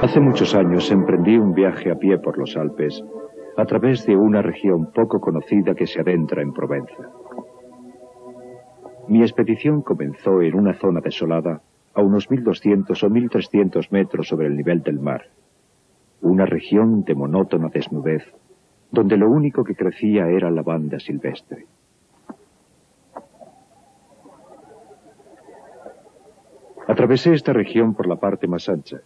Hace muchos años emprendí un viaje a pie por los Alpes, a través de una región poco conocida que se adentra en Provenza. Mi expedición comenzó en una zona desolada, a unos 1200 o 1300 metros sobre el nivel del mar. Una región de monótona desnudez, donde lo único que crecía era lavanda silvestre. Atravesé esta región por la parte más ancha,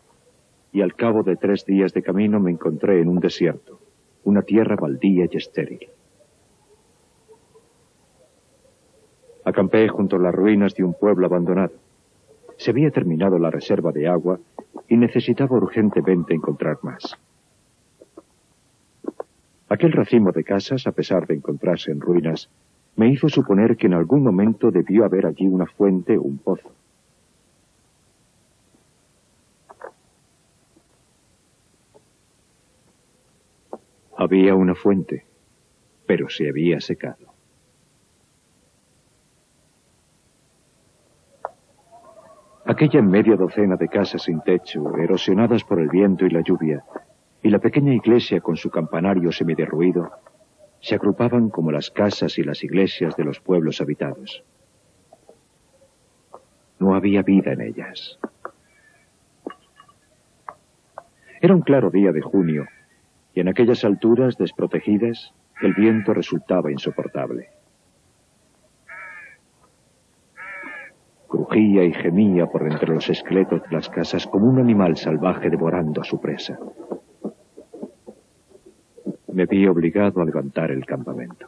y al cabo de 3 días de camino me encontré en un desierto, una tierra baldía y estéril. Acampé junto a las ruinas de un pueblo abandonado. Se había terminado la reserva de agua y necesitaba urgentemente encontrar más. Aquel racimo de casas, a pesar de encontrarse en ruinas, me hizo suponer que en algún momento debió haber allí una fuente o un pozo. Había una fuente, pero se había secado. Aquella media docena de casas sin techo, erosionadas por el viento y la lluvia, y la pequeña iglesia con su campanario semiderruido, se agrupaban como las casas y las iglesias de los pueblos habitados. No había vida en ellas. Era un claro día de junio, y en aquellas alturas desprotegidas, el viento resultaba insoportable. Crujía y gemía por entre los esqueletos de las casas como un animal salvaje devorando a su presa. Me vi obligado a levantar el campamento.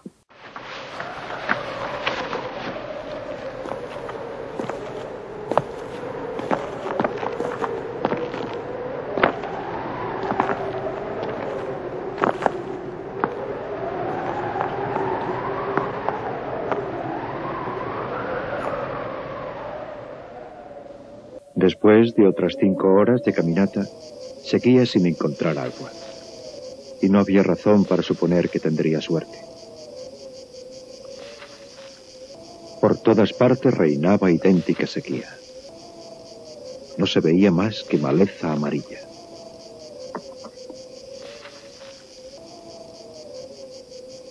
Después de otras 5 horas de caminata, seguía sin encontrar agua. Y no había razón para suponer que tendría suerte. Por todas partes reinaba idéntica sequía. No se veía más que maleza amarilla.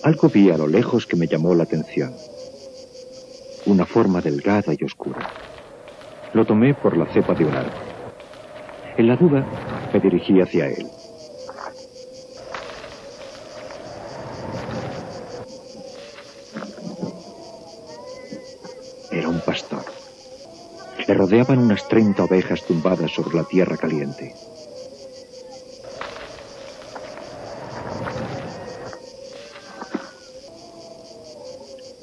Algo vi a lo lejos que me llamó la atención. Una forma delgada y oscura. Lo tomé por la cepa de un árbol. En la duda, me dirigí hacia él. Era un pastor. Le rodeaban unas 30 ovejas tumbadas sobre la tierra caliente.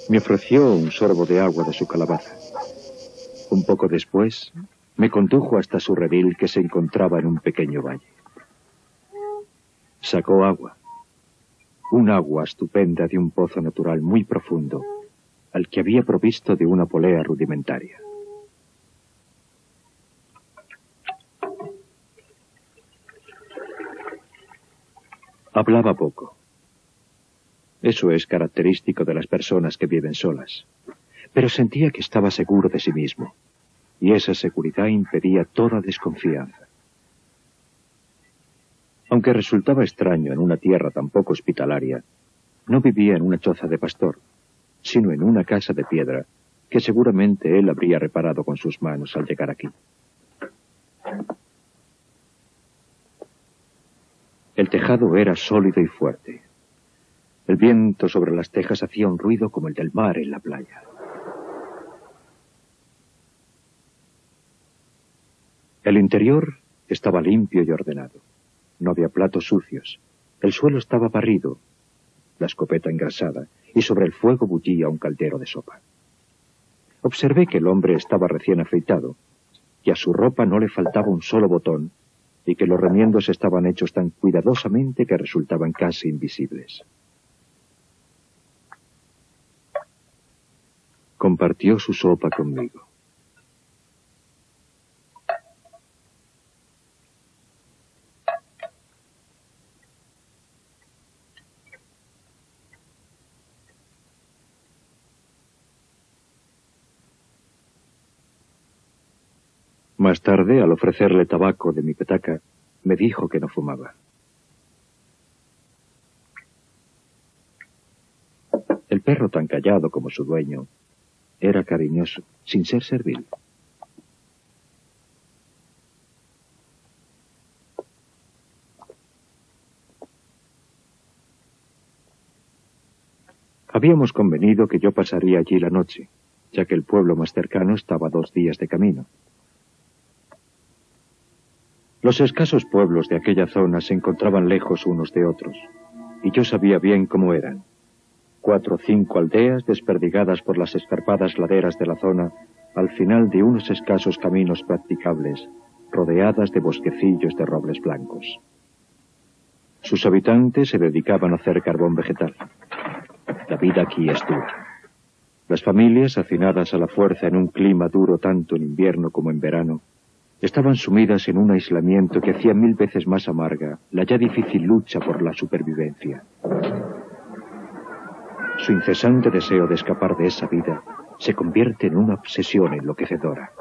Me ofreció un sorbo de agua de su calabaza. Un poco después, me condujo hasta su redil que se encontraba en un pequeño valle. Sacó agua. Un agua estupenda de un pozo natural muy profundo, al que había provisto de una polea rudimentaria. Hablaba poco. Eso es característico de las personas que viven solas. Pero sentía que estaba seguro de sí mismo, y esa seguridad impedía toda desconfianza. Aunque resultaba extraño en una tierra tan poco hospitalaria, no vivía en una choza de pastor, sino en una casa de piedra que seguramente él habría reparado con sus manos al llegar aquí. El tejado era sólido y fuerte. El viento sobre las tejas hacía un ruido como el del mar en la playa. El interior estaba limpio y ordenado. No había platos sucios. El suelo estaba barrido, la escopeta engrasada, y sobre el fuego bullía un caldero de sopa. Observé que el hombre estaba recién afeitado, que a su ropa no le faltaba un solo botón, y que los remiendos estaban hechos tan cuidadosamente que resultaban casi invisibles. Compartió su sopa conmigo. Más tarde, al ofrecerle tabaco de mi petaca, Me dijo que no fumaba. El perro, tan callado como su dueño, era cariñoso, sin ser servil. Habíamos convenido que yo pasaría allí la noche, ya que el pueblo más cercano estaba a 2 días de camino. Los escasos pueblos de aquella zona se encontraban lejos unos de otros, y yo sabía bien cómo eran. 4 o 5 aldeas desperdigadas por las escarpadas laderas de la zona, al final de unos escasos caminos practicables, rodeadas de bosquecillos de robles blancos. Sus habitantes se dedicaban a hacer carbón vegetal. La vida aquí es dura. Las familias, hacinadas a la fuerza en un clima duro tanto en invierno como en verano, estaban sumidas en un aislamiento que hacía 1000 veces más amarga la ya difícil lucha por la supervivencia. Su incesante deseo de escapar de esa vida se convierte en una obsesión enloquecedora.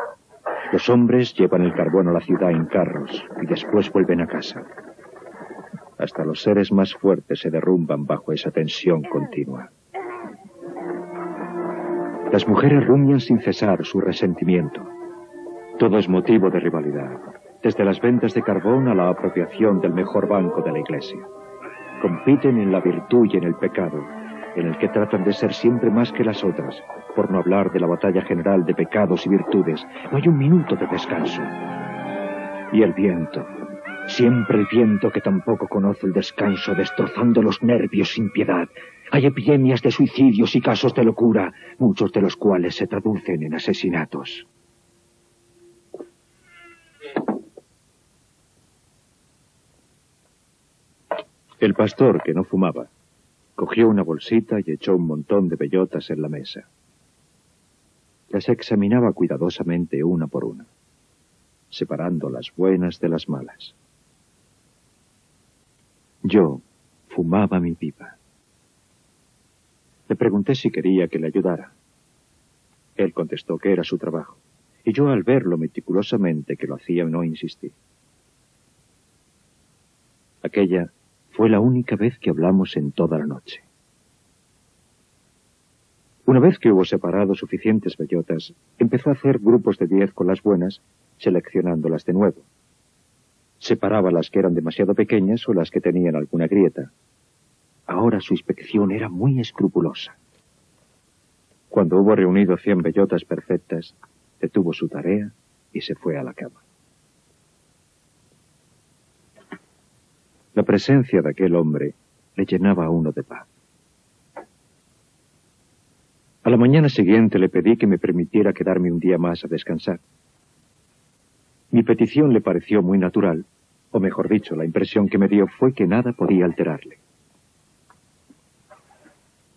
Los hombres llevan el carbón a la ciudad en carros y después vuelven a casa. Hasta los seres más fuertes se derrumban bajo esa tensión continua. Las mujeres rumian sin cesar su resentimiento. Todo es motivo de rivalidad, desde las ventas de carbón a la apropiación del mejor banco de la iglesia. Compiten en la virtud y en el pecado, en el que tratan de ser siempre más que las otras, por no hablar de la batalla general de pecados y virtudes. No hay un minuto de descanso. Y el viento, siempre el viento que tampoco conoce el descanso, destrozando los nervios sin piedad. Hay epidemias de suicidios y casos de locura, muchos de los cuales se traducen en asesinatos. El pastor, que no fumaba, cogió una bolsita y echó un montón de bellotas en la mesa. Las examinaba cuidadosamente una por una, separando las buenas de las malas. Yo fumaba mi pipa. Le pregunté si quería que le ayudara. Él contestó que era su trabajo, y yo, al verlo meticulosamente que lo hacía, no insistí. Aquella fue la única vez que hablamos en toda la noche. Una vez que hubo separado suficientes bellotas, empezó a hacer grupos de 10 con las buenas, seleccionándolas de nuevo. Separaba las que eran demasiado pequeñas o las que tenían alguna grieta. Ahora su inspección era muy escrupulosa. Cuando hubo reunido 100 bellotas perfectas, detuvo su tarea y se fue a la cama. La presencia de aquel hombre le llenaba a uno de paz. A la mañana siguiente le pedí que me permitiera quedarme un día más a descansar. Mi petición le pareció muy natural, o mejor dicho, la impresión que me dio fue que nada podía alterarle.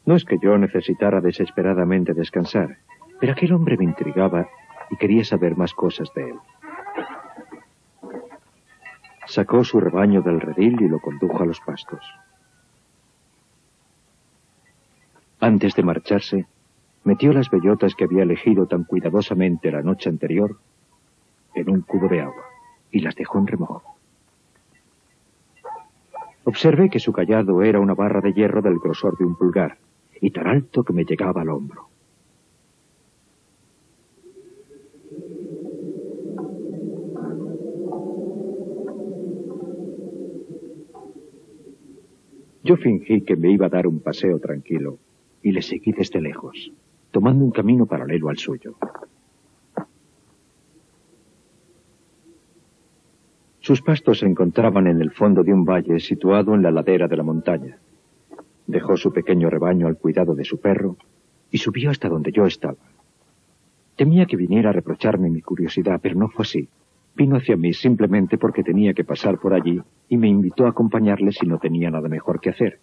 No es que yo necesitara desesperadamente descansar, pero aquel hombre me intrigaba y quería saber más cosas de él. Sacó su rebaño del redil y lo condujo a los pastos. Antes de marcharse, metió las bellotas que había elegido tan cuidadosamente la noche anterior en un cubo de agua y las dejó en remojo. Observé que su cayado era una barra de hierro del grosor de un pulgar y tan alto que me llegaba al hombro. Yo fingí que me iba a dar un paseo tranquilo y le seguí desde lejos, tomando un camino paralelo al suyo. Sus pastos se encontraban en el fondo de un valle situado en la ladera de la montaña. Dejó su pequeño rebaño al cuidado de su perro y subió hasta donde yo estaba. Temía que viniera a reprocharme mi curiosidad, pero no fue así. Vino hacia mí simplemente porque tenía que pasar por allí y me invitó a acompañarle si no tenía nada mejor que hacer.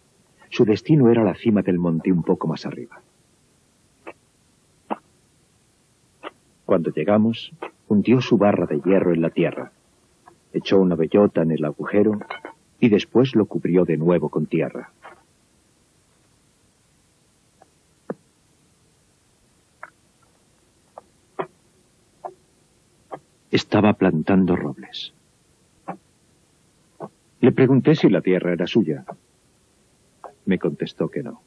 Su destino era la cima del monte un poco más arriba. Cuando llegamos, hundió su barra de hierro en la tierra, echó una bellota en el agujero y después lo cubrió de nuevo con tierra. Estaba plantando robles. Le pregunté si la tierra era suya. Me contestó que no.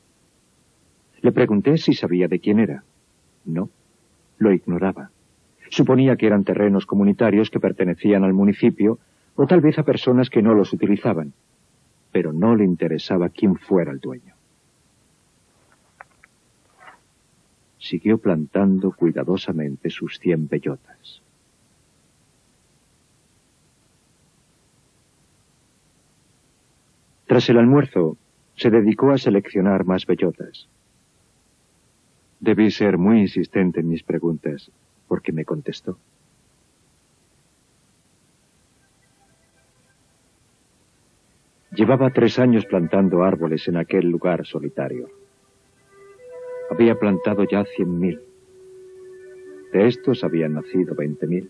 Le pregunté si sabía de quién era. No, lo ignoraba. Suponía que eran terrenos comunitarios que pertenecían al municipio o tal vez a personas que no los utilizaban, pero no le interesaba quién fuera el dueño. Siguió plantando cuidadosamente sus 100 bellotas. Tras el almuerzo, se dedicó a seleccionar más bellotas. Debí ser muy insistente en mis preguntas, porque me contestó. Llevaba 3 años plantando árboles en aquel lugar solitario. Había plantado ya 100.000. De estos habían nacido 20.000.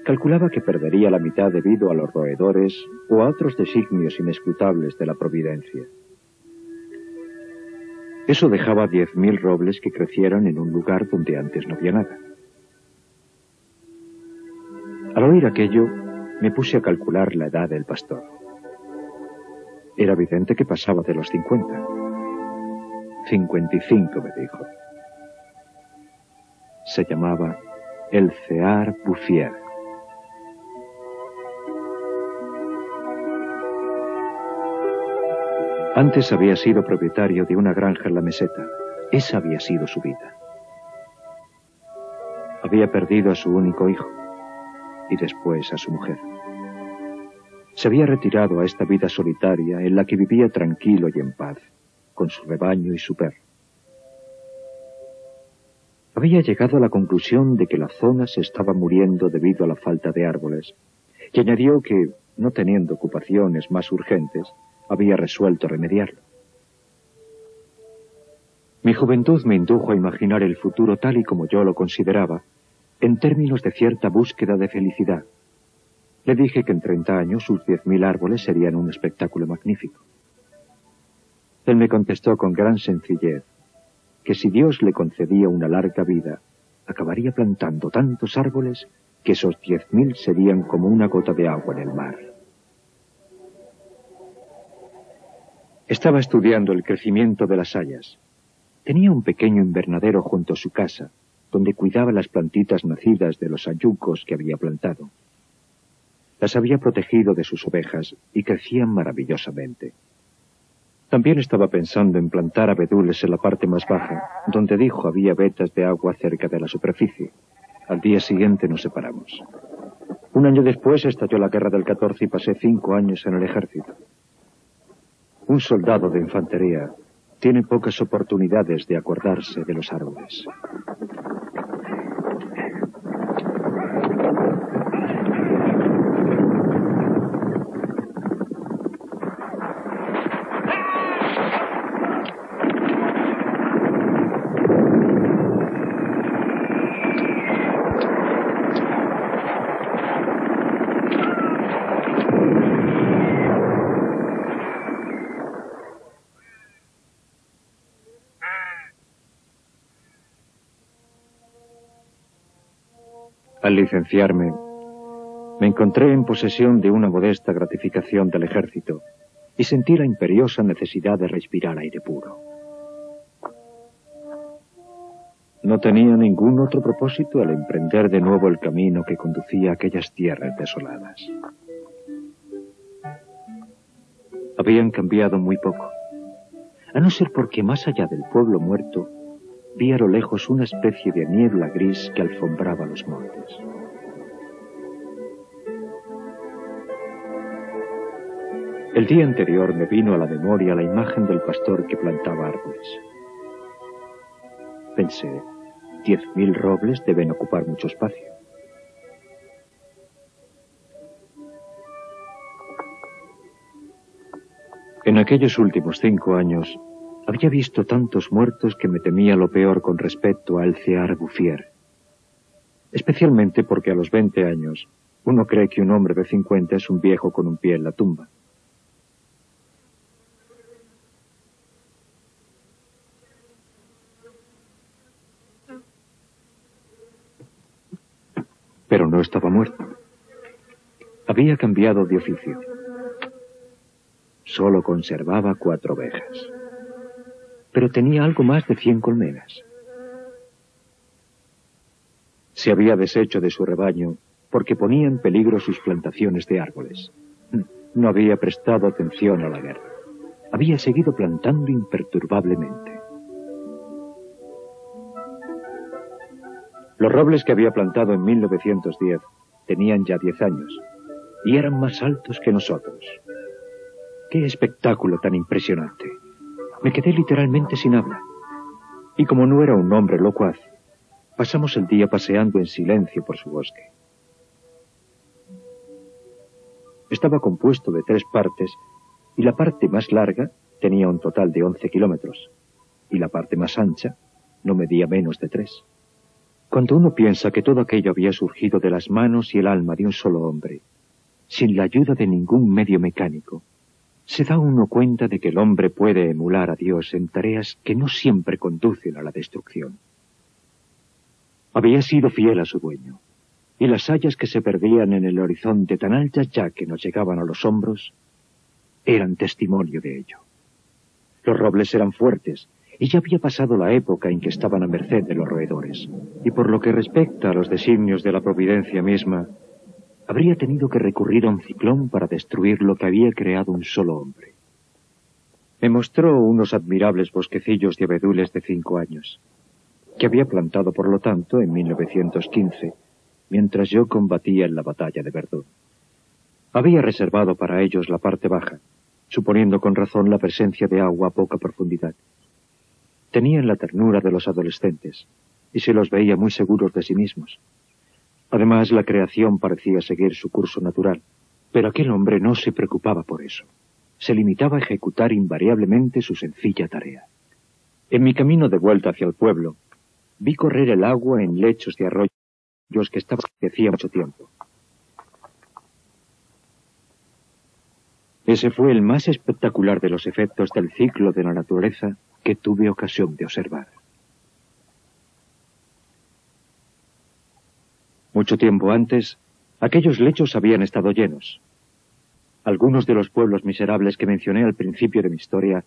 Calculaba que perdería la mitad debido a los roedores o a otros designios inescrutables de la providencia. Eso dejaba 10.000 robles que crecieran en un lugar donde antes no había nada. Al oír aquello, me puse a calcular la edad del pastor. Era evidente que pasaba de los 50. 55, me dijo. Se llamaba Elzéar Bouffier. Antes había sido propietario de una granja en la meseta. Esa había sido su vida. Había perdido a su único hijo y después a su mujer. Se había retirado a esta vida solitaria en la que vivía tranquilo y en paz, con su rebaño y su perro. Había llegado a la conclusión de que la zona se estaba muriendo debido a la falta de árboles, y añadió que, no teniendo ocupaciones más urgentes, había resuelto remediarlo. Mi juventud me indujo a imaginar el futuro tal y como yo lo consideraba, en términos de cierta búsqueda de felicidad. Le dije que en 30 años sus 10.000 árboles serían un espectáculo magnífico. Él me contestó con gran sencillez que si Dios le concedía una larga vida, acabaría plantando tantos árboles que esos 10.000 serían como una gota de agua en el mar. Estaba estudiando el crecimiento de las hayas. Tenía un pequeño invernadero junto a su casa, donde cuidaba las plantitas nacidas de los hayucos que había plantado. Las había protegido de sus ovejas y crecían maravillosamente. También estaba pensando en plantar abedules en la parte más baja, donde dijo había vetas de agua cerca de la superficie. Al día siguiente nos separamos. Un año después estalló la guerra del 14 y pasé 5 años en el ejército. Un soldado de infantería tiene pocas oportunidades de acordarse de los árboles. Al licenciarme, me encontré en posesión de una modesta gratificación del ejército y sentí la imperiosa necesidad de respirar aire puro. No tenía ningún otro propósito al emprender de nuevo el camino que conducía a aquellas tierras desoladas. Habían cambiado muy poco, a no ser porque más allá del pueblo muerto, vi a lo lejos una especie de niebla gris que alfombraba los montes. El día anterior me vino a la memoria la imagen del pastor que plantaba árboles. Pensé, 10.000 robles deben ocupar mucho espacio. En aquellos últimos 5 años, había visto tantos muertos que me temía lo peor con respecto a Elzéar Bouffier. Especialmente porque a los 20 años, uno cree que un hombre de 50 es un viejo con un pie en la tumba. Pero no estaba muerto. Había cambiado de oficio. solo conservaba 4 ovejas. Pero tenía algo más de 100 colmenas. Se había deshecho de su rebaño porque ponía en peligro sus plantaciones de árboles. No había prestado atención a la guerra. Había seguido plantando imperturbablemente. Los robles que había plantado en 1910 tenían ya 10 años y eran más altos que nosotros. ¡Qué espectáculo tan impresionante! Me quedé literalmente sin habla. Y como no era un hombre locuaz, pasamos el día paseando en silencio por su bosque. Estaba compuesto de 3 partes y la parte más larga tenía un total de 11 kilómetros y la parte más ancha no medía menos de 3. Cuando uno piensa que todo aquello había surgido de las manos y el alma de un solo hombre, sin la ayuda de ningún medio mecánico, se da uno cuenta de que el hombre puede emular a Dios en tareas que no siempre conducen a la destrucción. Había sido fiel a su dueño, y las hayas que se perdían en el horizonte tan altas ya que nos llegaban a los hombros, eran testimonio de ello. Los robles eran fuertes, y ya había pasado la época en que estaban a merced de los roedores, y por lo que respecta a los designios de la providencia misma, habría tenido que recurrir a un ciclón para destruir lo que había creado un solo hombre. Me mostró unos admirables bosquecillos de abedules de 5 años, que había plantado por lo tanto en 1915, mientras yo combatía en la batalla de Verdún. Había reservado para ellos la parte baja, suponiendo con razón la presencia de agua a poca profundidad. Tenían la ternura de los adolescentes, y se los veía muy seguros de sí mismos. Además, la creación parecía seguir su curso natural, pero aquel hombre no se preocupaba por eso. Se limitaba a ejecutar invariablemente su sencilla tarea. En mi camino de vuelta hacia el pueblo, vi correr el agua en lechos de arroyos que estaban desde hacía mucho tiempo. Ese fue el más espectacular de los efectos del ciclo de la naturaleza que tuve ocasión de observar. Mucho tiempo antes, aquellos lechos habían estado llenos. Algunos de los pueblos miserables que mencioné al principio de mi historia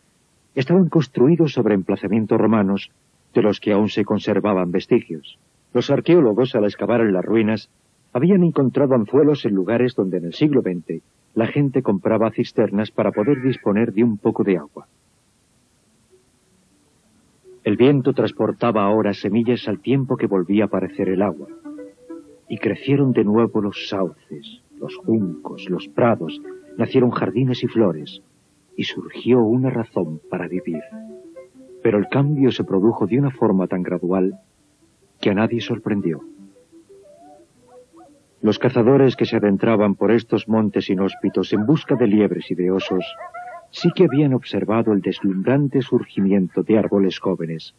estaban construidos sobre emplazamientos romanos de los que aún se conservaban vestigios. Los arqueólogos, al excavar en las ruinas, habían encontrado anzuelos en lugares donde en el siglo XX la gente compraba cisternas para poder disponer de un poco de agua. El viento transportaba ahora semillas al tiempo que volvía a aparecer el agua. Y crecieron de nuevo los sauces, los juncos, los prados, nacieron jardines y flores, y surgió una razón para vivir. Pero el cambio se produjo de una forma tan gradual que a nadie sorprendió. Los cazadores que se adentraban por estos montes inhóspitos en busca de liebres y de osos, sí que habían observado el deslumbrante surgimiento de árboles jóvenes,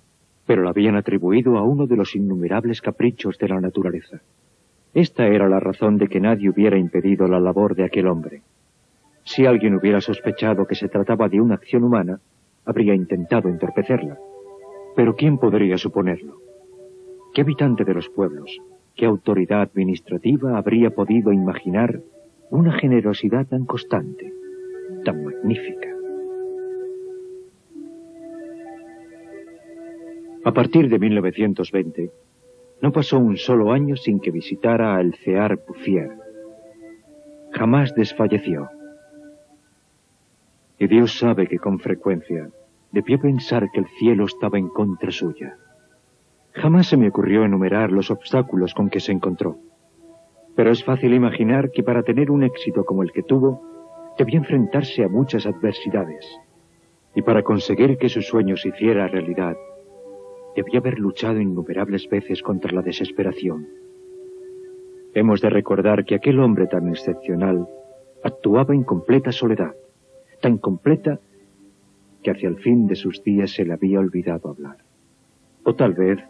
pero lo habían atribuido a uno de los innumerables caprichos de la naturaleza. Esta era la razón de que nadie hubiera impedido la labor de aquel hombre. Si alguien hubiera sospechado que se trataba de una acción humana, habría intentado entorpecerla. Pero ¿quién podría suponerlo? ¿Qué habitante de los pueblos, qué autoridad administrativa habría podido imaginar una generosidad tan constante, tan magnífica? A partir de 1920, no pasó un solo año sin que visitara al Cear Bouffier. Jamás desfalleció. Y Dios sabe que con frecuencia debió pensar que el cielo estaba en contra suya. Jamás se me ocurrió enumerar los obstáculos con que se encontró. Pero es fácil imaginar que para tener un éxito como el que tuvo, debió enfrentarse a muchas adversidades. Y para conseguir que su sueño se hiciera realidad, debió haber luchado innumerables veces contra la desesperación. Hemos de recordar que aquel hombre tan excepcional actuaba en completa soledad, tan completa que hacia el fin de sus días se le había olvidado hablar. O tal vez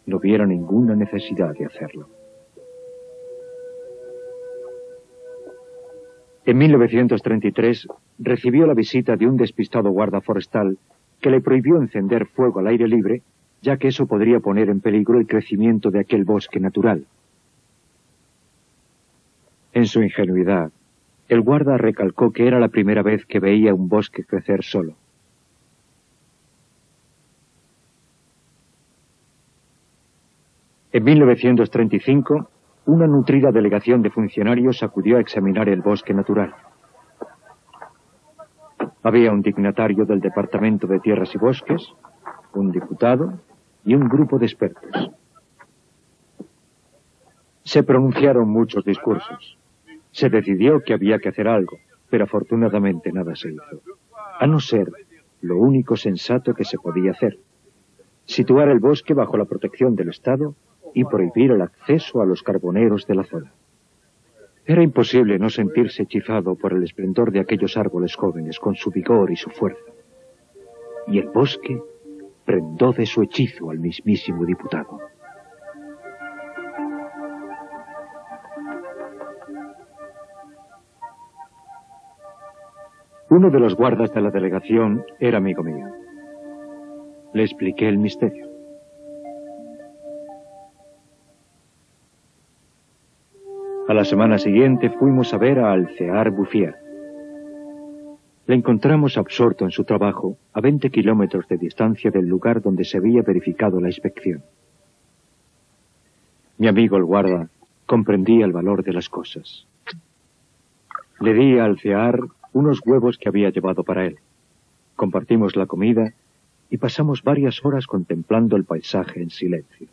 no hubiera ninguna necesidad de hacerlo. En 1933 recibió la visita de un despistado guarda forestal que le prohibió encender fuego al aire libre, ya que eso podría poner en peligro el crecimiento de aquel bosque natural. En su ingenuidad, El guarda recalcó que era la primera vez que veía un bosque crecer solo. En 1935, una nutrida delegación de funcionarios acudió a examinar el bosque natural. Había un dignatario del Departamento de Tierras y Bosques, un diputado y un grupo de expertos. Se pronunciaron muchos discursos. Se decidió que había que hacer algo, pero afortunadamente nada se hizo. A no ser lo único sensato que se podía hacer: situar el bosque bajo la protección del Estado y prohibir el acceso a los carboneros de la zona. Era imposible no sentirse hechizado por el esplendor de aquellos árboles jóvenes con su vigor y su fuerza. Y el bosque prendó de su hechizo al mismísimo diputado. Uno de los guardas de la delegación era amigo mío. Le expliqué el misterio. A la semana siguiente fuimos a ver a Alcear Bouffier. Le encontramos absorto en su trabajo a 20 kilómetros de distancia del lugar donde se había verificado la inspección. Mi amigo el guarda comprendía el valor de las cosas. Le di a Alcear unos huevos que había llevado para él. Compartimos la comida y pasamos varias horas contemplando el paisaje en silencio.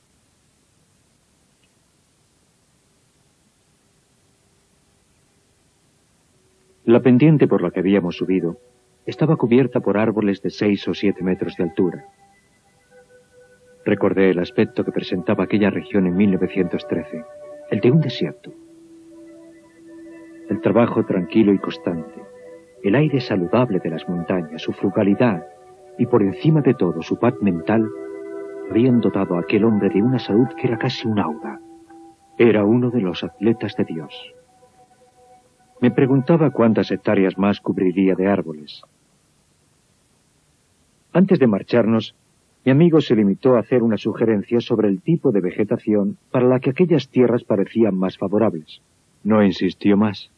La pendiente por la que habíamos subido estaba cubierta por árboles de 6 o 7 metros de altura. Recordé el aspecto que presentaba aquella región en 1913, el de un desierto. El trabajo tranquilo y constante, el aire saludable de las montañas, su frugalidad y por encima de todo su paz mental habían dotado a aquel hombre de una salud que era casi un aura. Era uno de los atletas de Dios. Me preguntaba cuántas hectáreas más cubriría de árboles. Antes de marcharnos, mi amigo se limitó a hacer una sugerencia sobre el tipo de vegetación para la que aquellas tierras parecían más favorables. No insistió más.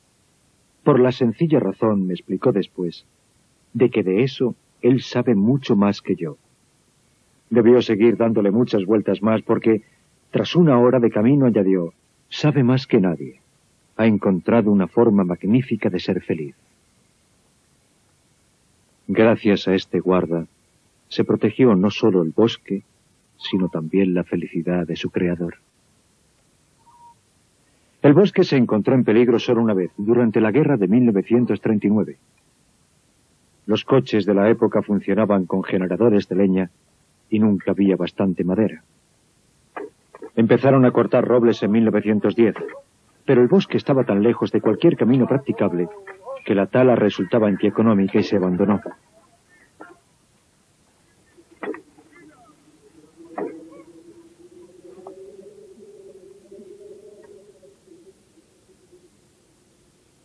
Por la sencilla razón, me explicó después, de que de eso él sabe mucho más que yo. Debió seguir dándole muchas vueltas más porque, tras una hora de camino, añadió: sabe más que nadie. Ha encontrado una forma magnífica de ser feliz. Gracias a este guarda, se protegió no solo el bosque, sino también la felicidad de su creador. El bosque se encontró en peligro solo una vez, durante la guerra de 1939. Los coches de la época funcionaban con generadores de leña y nunca había bastante madera. Empezaron a cortar robles en 1910, pero el bosque estaba tan lejos de cualquier camino practicable que la tala resultaba antieconómica y se abandonó.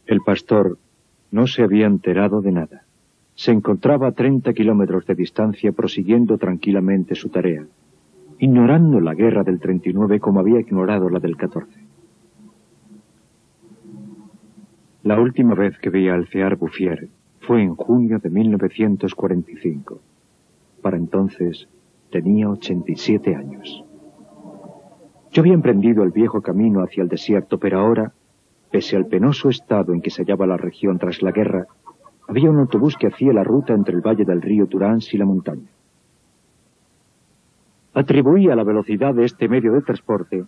El pastor no se había enterado de nada. Se encontraba a 30 kilómetros de distancia prosiguiendo tranquilamente su tarea, ignorando la guerra del 39 como había ignorado la del 14. La última vez que vi a Alcear Bouffier fue en junio de 1945. Para entonces tenía 87 años. Yo había emprendido el viejo camino hacia el desierto, pero ahora, pese al penoso estado en que se hallaba la región tras la guerra, había un autobús que hacía la ruta entre el valle del río Durance y la montaña. Atribuí a la velocidad de este medio de transporte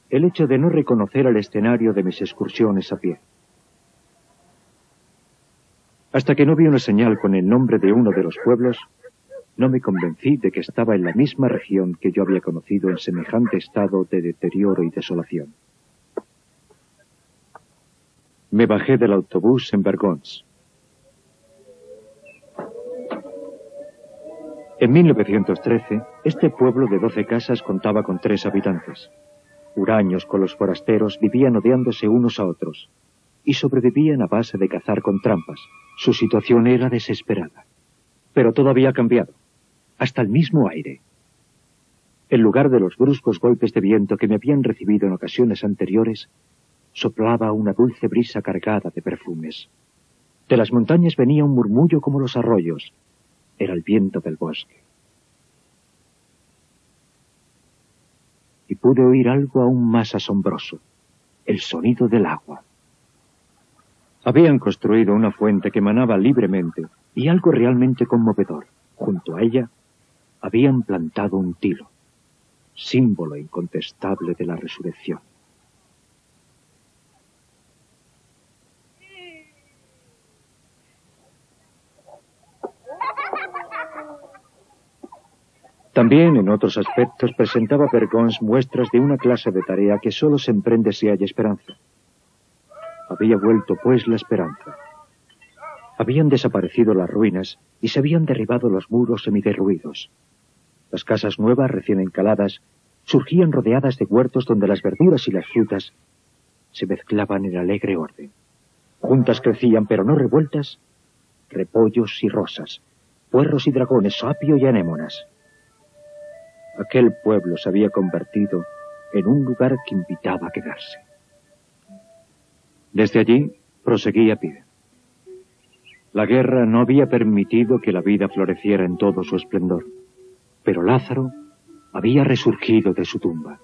el hecho de no reconocer el escenario de mis excursiones a pie. Hasta que no vi una señal con el nombre de uno de los pueblos, no me convencí de que estaba en la misma región que yo había conocido en semejante estado de deterioro y desolación. Me bajé del autobús en Bergons. En 1913, este pueblo de 12 casas contaba con 3 habitantes. Huraños con los forasteros vivían odiándose unos a otros y sobrevivían a base de cazar con trampas. Su situación era desesperada. Pero todo había cambiado, hasta el mismo aire. En lugar de los bruscos golpes de viento que me habían recibido en ocasiones anteriores, soplaba una dulce brisa cargada de perfumes. De las montañas venía un murmullo como los arroyos. Era el viento del bosque. Y pude oír algo aún más asombroso, el sonido del agua. Habían construido una fuente que manaba libremente, y algo realmente conmovedor. Junto a ella habían plantado un tilo, símbolo incontestable de la resurrección. También en otros aspectos presentaba Vergons muestras de una clase de tarea que solo se emprende si hay esperanza. Había vuelto, pues, la esperanza. Habían desaparecido las ruinas y se habían derribado los muros semiderruidos. Las casas nuevas, recién encaladas, surgían rodeadas de huertos donde las verduras y las frutas se mezclaban en alegre orden. Juntas crecían, pero no revueltas, repollos y rosas, puerros y dragones, apio y anémonas. Aquel pueblo se había convertido en un lugar que invitaba a quedarse. Desde allí proseguí a pie. La guerra no había permitido que la vida floreciera en todo su esplendor, pero Lázaro había resurgido de su tumba.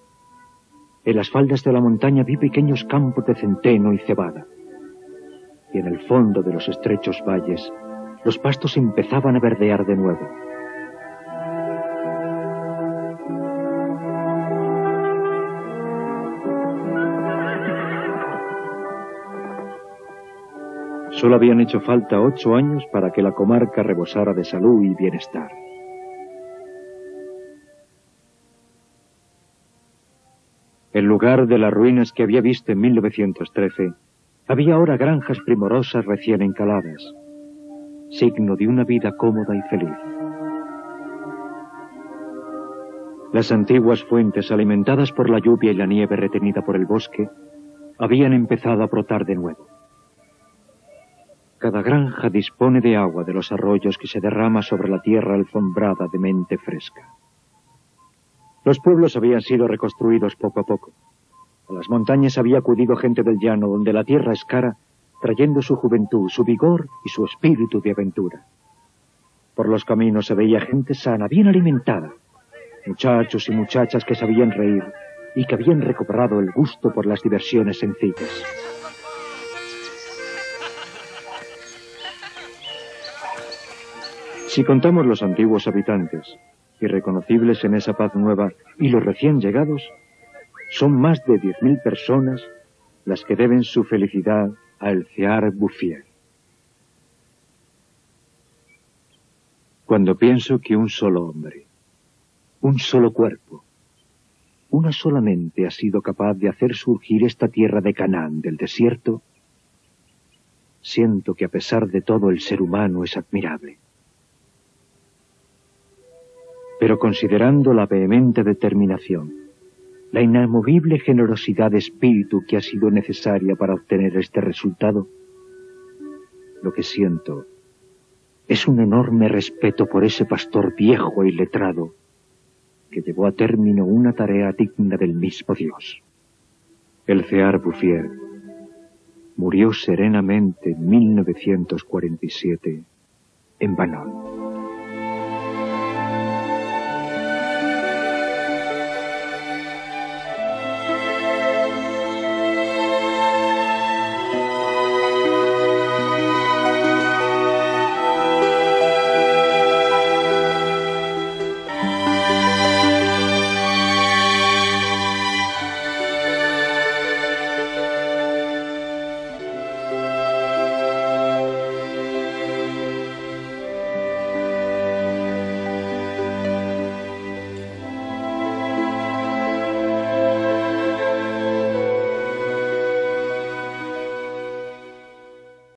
En las faldas de la montaña vi pequeños campos de centeno y cebada, y en el fondo de los estrechos valles los pastos empezaban a verdear de nuevo. Solo habían hecho falta 8 años para que la comarca rebosara de salud y bienestar. En lugar de las ruinas que había visto en 1913, había ahora granjas primorosas recién encaladas, signo de una vida cómoda y feliz. Las antiguas fuentes, alimentadas por la lluvia y la nieve retenida por el bosque, habían empezado a brotar de nuevo. Cada granja dispone de agua de los arroyos que se derrama sobre la tierra alfombrada de mente fresca. Los pueblos habían sido reconstruidos poco a poco. A las montañas había acudido gente del llano, donde la tierra es cara, trayendo su juventud, su vigor y su espíritu de aventura. Por los caminos se veía gente sana, bien alimentada, muchachos y muchachas que sabían reír y que habían recobrado el gusto por las diversiones sencillas. Si contamos los antiguos habitantes, irreconocibles en esa paz nueva, y los recién llegados, son más de 10.000 personas las que deben su felicidad a El Cear Bouffier. Cuando pienso que un solo hombre, un solo cuerpo, una sola mente ha sido capaz de hacer surgir esta tierra de Canaán del desierto, siento que a pesar de todo el ser humano es admirable. Pero considerando la vehemente determinación, la inamovible generosidad de espíritu que ha sido necesaria para obtener este resultado, lo que siento es un enorme respeto por ese pastor viejo y letrado que llevó a término una tarea digna del mismo Dios. El Cear Bouffier murió serenamente en 1947 en Banon.